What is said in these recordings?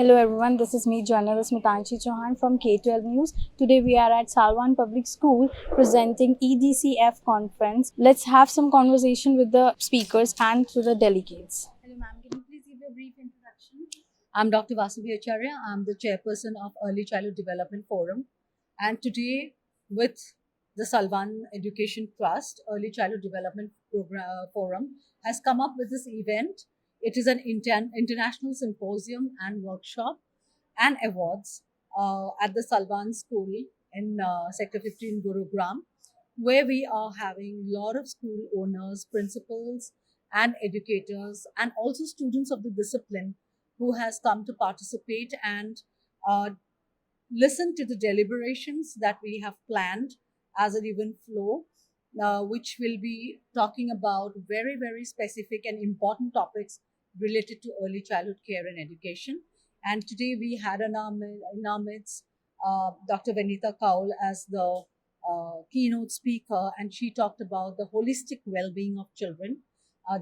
Hello everyone, this is me, journalist Mitanshi Chauhan from K12 News. Today we are at Salwan Public School presenting EDCF conference. Let's have some conversation with the speakers and with the delegates. Hello ma'am, can you please give a brief introduction? I'm Dr. Vasuvi Acharya. I'm the chairperson of Early Childhood Development Forum. And today, with the Salwan Education Trust, Early Childhood Development Forum has come up with this event. It is an international symposium and workshop and awards at the Salwan School in Sector 15, Gurugram, where we are having a lot of school owners, principals, and educators, and also students of the discipline who has come to participate and uh, listen to the deliberations that we have planned as an event flow, which will be talking about very, very specific and important topics related to early childhood care and education. And today we had in our midst Dr. Vanita Kaul as the keynote speaker, and she talked about the holistic well being of children.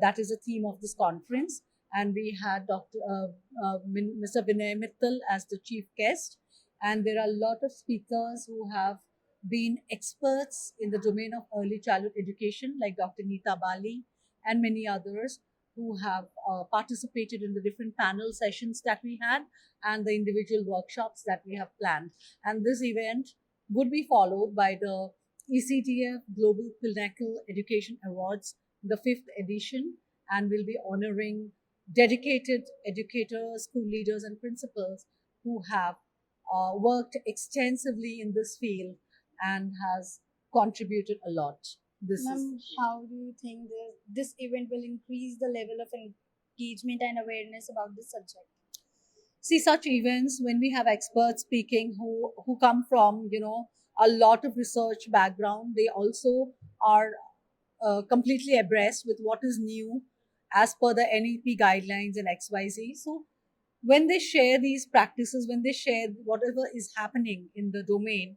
That is the theme of this conference. And we had Mr. Vinay Mittal as the chief guest. And there are a lot of speakers who have been experts in the domain of early childhood education, like Dr. Neeta Bali and many others who have participated in the different panel sessions that we had and the individual workshops that we have planned. And this event would be followed by the ECTF Global Pinnacle Education Awards, the 5th edition, and will be honoring dedicated educators, school leaders, and principals who have worked extensively in this field and has contributed a lot. Ma'am, how do you think this event will increase the level of engagement and awareness about this subject? See, such events when we have experts speaking who come from a lot of research background, they also are completely abreast with what is new as per the NEP guidelines and XYZ. So when they share these practices, when they share whatever is happening in the domain,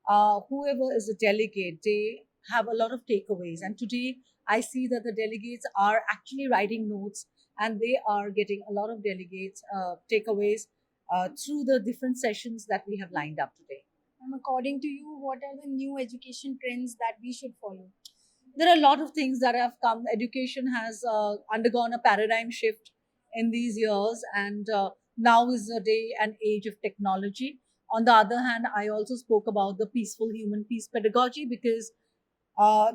whoever is a delegate, they have a lot of takeaways. And today, I see that the delegates are actually writing notes and they are getting a lot of delegates takeaways through the different sessions that we have lined up today. And according to you, what are the new education trends that we should follow? There are a lot of things that have come. Education has undergone a paradigm shift in these years, and now is the day and age of technology. On the other hand, I also spoke about the peaceful human peace pedagogy because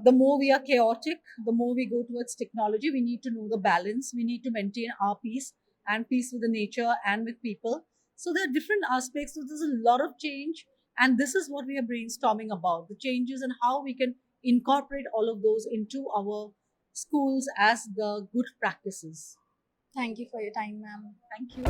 the more we are chaotic, the more we go towards technology. We need to know the balance. We need to maintain our peace and peace with the nature and with people. So there are different aspects. So there's a lot of change, and this is what we are brainstorming about: the changes and how we can incorporate all of those into our schools as the good practices. Thank you for your time, ma'am. Thank you.